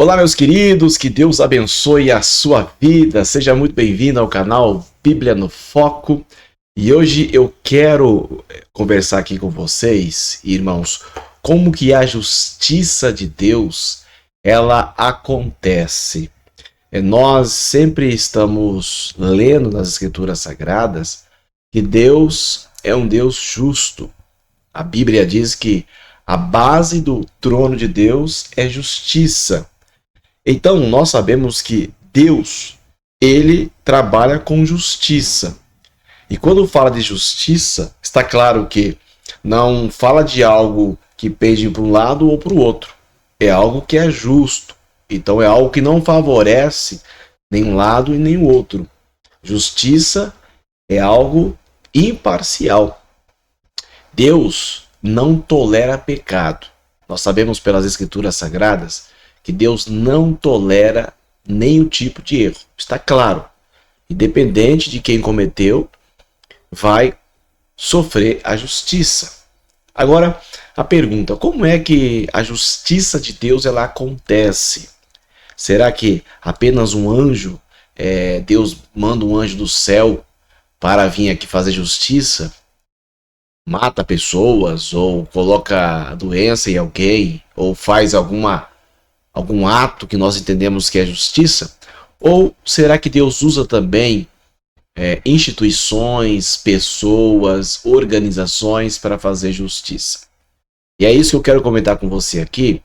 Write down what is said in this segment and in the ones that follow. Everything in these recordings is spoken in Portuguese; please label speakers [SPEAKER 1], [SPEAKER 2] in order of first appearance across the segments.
[SPEAKER 1] Olá, meus queridos, que Deus abençoe a sua vida. Seja muito bem-vindo ao canal Bíblia no Foco. E hoje eu quero conversar aqui com vocês, irmãos, como que a justiça de Deus, ela acontece. Nós sempre estamos lendo nas Escrituras Sagradas que Deus é um Deus justo. A Bíblia diz que a base do trono de Deus é justiça. Então, nós sabemos que Deus, ele trabalha com justiça. E quando fala de justiça, está claro que não fala de algo que pende para um lado ou para o outro. É algo que é justo. Então, é algo que não favorece nenhum lado e nem o outro. Justiça é algo imparcial. Deus não tolera pecado. Nós sabemos pelas Escrituras Sagradas que Deus não tolera nenhum tipo de erro. Está claro. Independente de quem cometeu, vai sofrer a justiça. Agora, a pergunta, como é que a justiça de Deus ela acontece? Será que apenas um anjo, Deus manda um anjo do céu para vir aqui fazer justiça? Mata pessoas, ou coloca doença em alguém, ou faz algum ato que nós entendemos que é justiça? Ou será que Deus usa também instituições, pessoas, organizações para fazer justiça? E é isso que eu quero comentar com você aqui,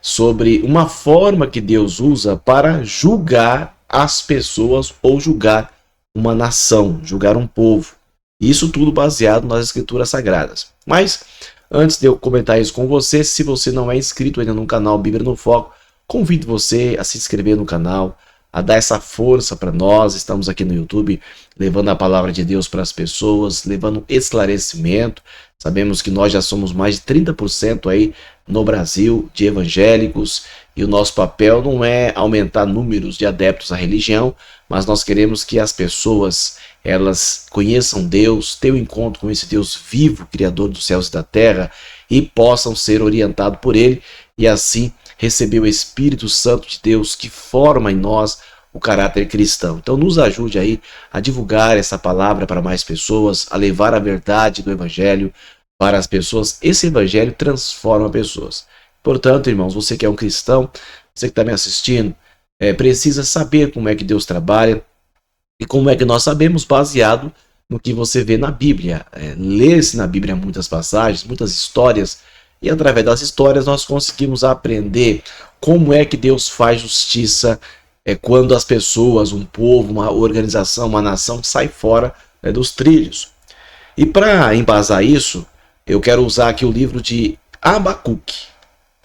[SPEAKER 1] sobre uma forma que Deus usa para julgar as pessoas ou julgar uma nação, julgar um povo. Isso tudo baseado nas Escrituras Sagradas. Mas, antes de eu comentar isso com você, se você não é inscrito ainda no canal Bíblia no Foco, convido você a se inscrever no canal, a dar essa força para nós. Estamos aqui no YouTube levando a palavra de Deus para as pessoas, levando esclarecimento. Sabemos que nós já somos mais de 30% aí no Brasil de evangélicos, e o nosso papel não é aumentar números de adeptos à religião, mas nós queremos que as pessoas elas conheçam Deus, tenham um encontro com esse Deus vivo, Criador dos céus e da terra, e possam ser orientados por Ele, e assim receber o Espírito Santo de Deus que forma em nós o caráter cristão. Então nos ajude aí a divulgar essa palavra para mais pessoas, a levar a verdade do Evangelho para as pessoas. Esse Evangelho transforma pessoas. Portanto, irmãos, você que é um cristão, você que está me assistindo, precisa saber como é que Deus trabalha, e como é que nós sabemos? Baseado no que você vê na Bíblia. Lê-se na Bíblia muitas passagens, muitas histórias, e através das histórias nós conseguimos aprender como é que Deus faz justiça quando as pessoas, um povo, uma organização, uma nação sai fora dos trilhos. E para embasar isso, eu quero usar aqui o livro de Abacuque.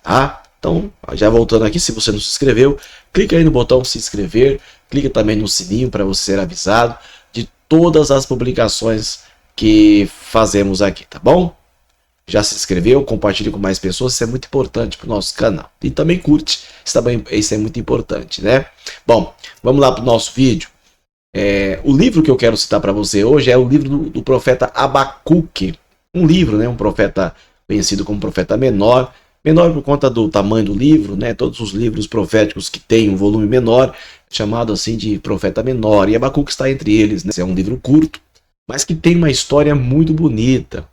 [SPEAKER 1] Tá? Então, já voltando aqui, se você não se inscreveu, clica aí no botão se inscrever, clica também no sininho para você ser avisado de todas as publicações que fazemos aqui, tá bom? Já se inscreveu? Compartilhe com mais pessoas, isso é muito importante para o nosso canal. E também curte, isso é muito importante, né? Bom, vamos lá para o nosso vídeo. O livro que eu quero citar para você hoje é o livro do profeta Abacuque. Um livro, né? Um profeta conhecido como profeta menor. Menor por conta do tamanho do livro, né? Todos os livros proféticos que têm um volume menor, chamado assim de profeta menor. E Abacuque está entre eles, né? É um livro curto, mas que tem uma história muito bonita.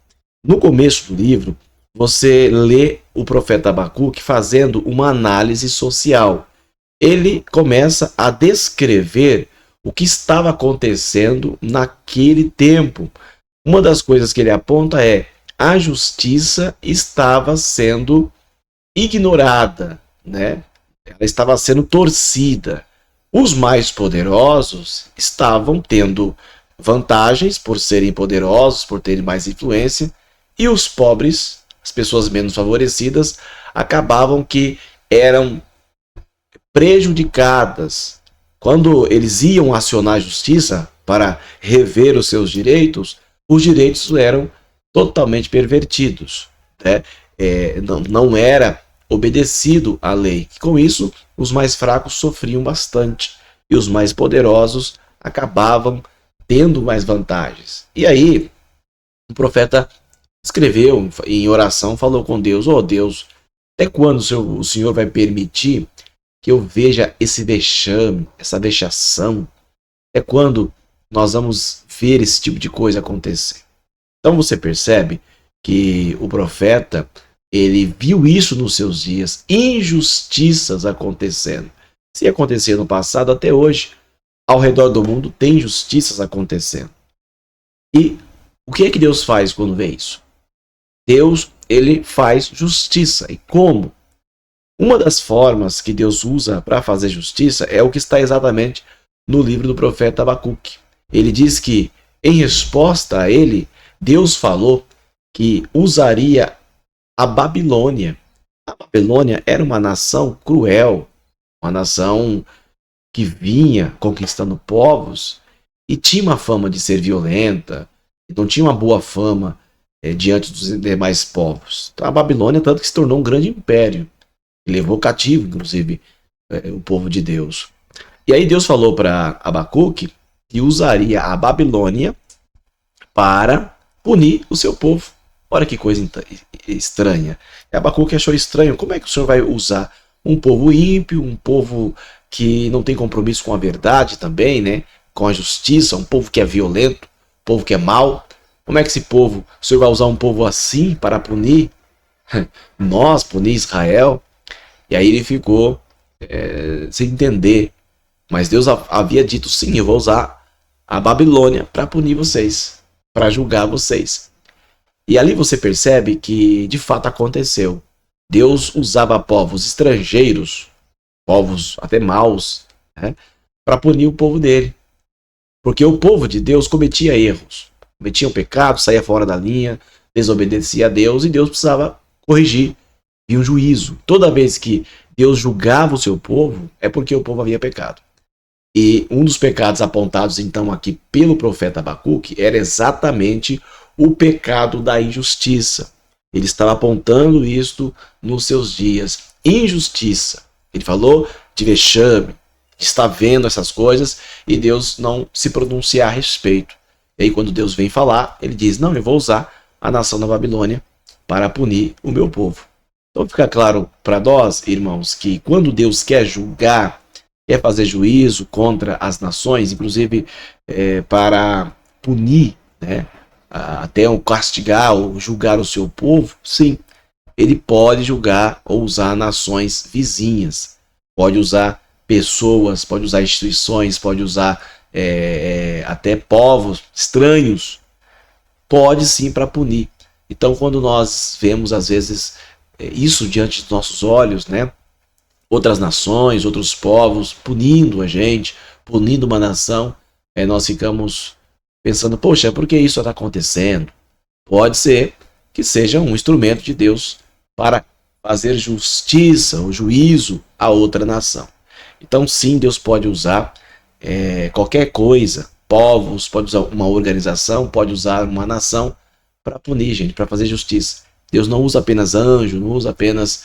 [SPEAKER 1] No começo do livro, você lê o profeta Abacuque fazendo uma análise social. Ele começa a descrever o que estava acontecendo naquele tempo. Uma das coisas que ele aponta é: a justiça estava sendo ignorada, né? Ela estava sendo torcida. Os mais poderosos estavam tendo vantagens por serem poderosos, por terem mais influência, e os pobres, as pessoas menos favorecidas, acabavam que eram prejudicadas. Quando eles iam acionar a justiça para rever os seus direitos, os direitos eram totalmente pervertidos, né? Não era obedecido à lei. Com isso, os mais fracos sofriam bastante e os mais poderosos acabavam tendo mais vantagens. E aí, o profeta escreveu em oração, falou com Deus: ó Deus, até quando o Senhor vai permitir que eu veja esse vexame, essa vexação, é quando nós vamos ver esse tipo de coisa acontecer. Então você percebe que o profeta, ele viu isso nos seus dias, injustiças acontecendo. Se acontecia no passado, até hoje, ao redor do mundo, tem injustiças acontecendo. E o que é que Deus faz quando vê isso? Deus, ele faz justiça. E como? Uma das formas que Deus usa para fazer justiça é o que está exatamente no livro do profeta Abacuque. Ele diz que, em resposta a ele, Deus falou que usaria a Babilônia. A Babilônia era uma nação cruel, uma nação que vinha conquistando povos e tinha uma fama de ser violenta, não tinha uma boa fama diante dos demais povos. Então, a Babilônia tanto que se tornou um grande império, que levou cativo, inclusive, o povo de Deus. E aí Deus falou para Abacuque que usaria a Babilônia para punir o seu povo. Olha que coisa estranha. E Abacuque achou estranho. Como é que o Senhor vai usar um povo ímpio, um povo que não tem compromisso com a verdade também, né? Com a justiça, um povo que é violento, um povo que é mau? Como é que esse povo, o Senhor vai usar um povo assim para punir nós, punir Israel? E aí ele ficou sem entender. Mas Deus havia dito, sim, eu vou usar a Babilônia para punir vocês, para julgar vocês. E ali você percebe que de fato aconteceu. Deus usava povos estrangeiros, povos até maus, né, para punir o povo dele. Porque o povo de Deus cometia erros, cometia um pecado, saía fora da linha, desobedecia a Deus e Deus precisava corrigir. E um juízo. Toda vez que Deus julgava o seu povo, é porque o povo havia pecado. E um dos pecados apontados então aqui pelo profeta Abacuque era exatamente o pecado da injustiça. Ele estava apontando isto nos seus dias. Injustiça. Ele falou de vexame, está vendo essas coisas e Deus não se pronuncia a respeito. E aí quando Deus vem falar, ele diz, não, eu vou usar a nação da Babilônia para punir o meu povo. Então fica claro para nós, irmãos, que quando Deus quer julgar, quer fazer juízo contra as nações, inclusive para punir, né, até castigar ou julgar o seu povo, sim, ele pode julgar ou usar nações vizinhas, pode usar pessoas, pode usar instituições, pode usar até povos estranhos, pode sim para punir. Então quando nós vemos às vezes isso diante dos nossos olhos, né, outras nações, outros povos punindo a gente, punindo uma nação, nós ficamos pensando, poxa, por que isso está acontecendo? Pode ser que seja um instrumento de Deus para fazer justiça ou juízo a outra nação. Então sim, Deus pode usar qualquer coisa, povos, pode usar uma organização, pode usar uma nação para punir, gente, para fazer justiça. Deus não usa apenas anjo, não usa apenas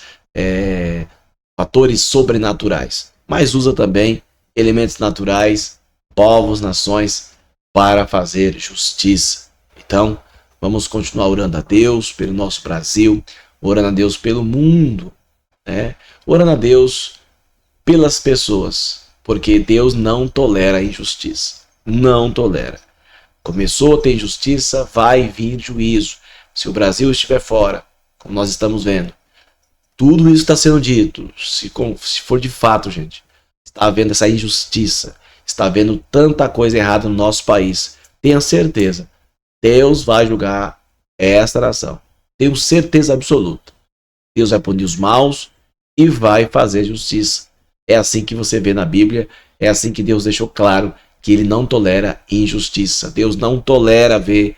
[SPEAKER 1] fatores sobrenaturais, mas usa também elementos naturais, povos, nações, para fazer justiça. Então, vamos continuar orando a Deus pelo nosso Brasil, orando a Deus pelo mundo, né? Orando a Deus pelas pessoas, porque Deus não tolera injustiça, não tolera. Começou a ter injustiça, vai vir juízo. Se o Brasil estiver fora, como nós estamos vendo, tudo isso está sendo dito. Se for de fato, gente, está havendo essa injustiça, está havendo tanta coisa errada no nosso país, tenha certeza, Deus vai julgar esta nação. Tenho certeza absoluta. Deus vai punir os maus e vai fazer justiça. É assim que você vê na Bíblia, é assim que Deus deixou claro que ele não tolera injustiça. Deus não tolera ver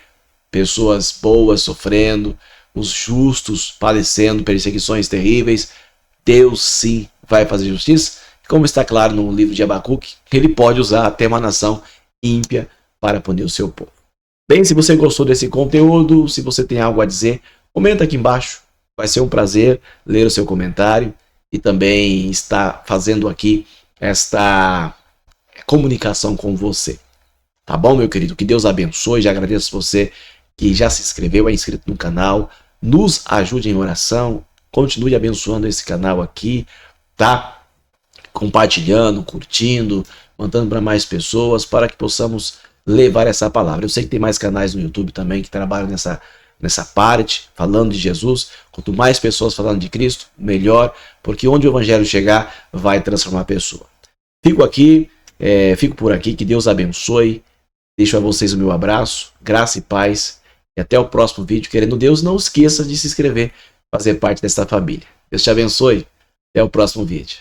[SPEAKER 1] pessoas boas sofrendo, os justos padecendo perseguições terríveis. Deus sim vai fazer justiça, como está claro no livro de Abacuque, ele pode usar até uma nação ímpia para punir o seu povo. Bem, se você gostou desse conteúdo, se você tem algo a dizer, comenta aqui embaixo. Vai ser um prazer ler o seu comentário e também estar fazendo aqui esta comunicação com você. Tá bom, meu querido? Que Deus abençoe. Já agradeço você que já se inscreveu, é inscrito no canal. Nos ajude em oração. Continue abençoando esse canal aqui, tá? compartilhando, curtindo, mandando para mais pessoas, para que possamos levar essa palavra. Eu sei que tem mais canais no YouTube também que trabalham nessa parte, falando de Jesus. Quanto mais pessoas falando de Cristo, melhor, porque onde o evangelho chegar, vai transformar a pessoa. Fico por aqui, que Deus abençoe. Deixo a vocês o meu abraço, graça e paz, e até o próximo vídeo. Querendo Deus, não esqueça de se inscrever, fazer parte dessa família. Deus te abençoe, até o próximo vídeo.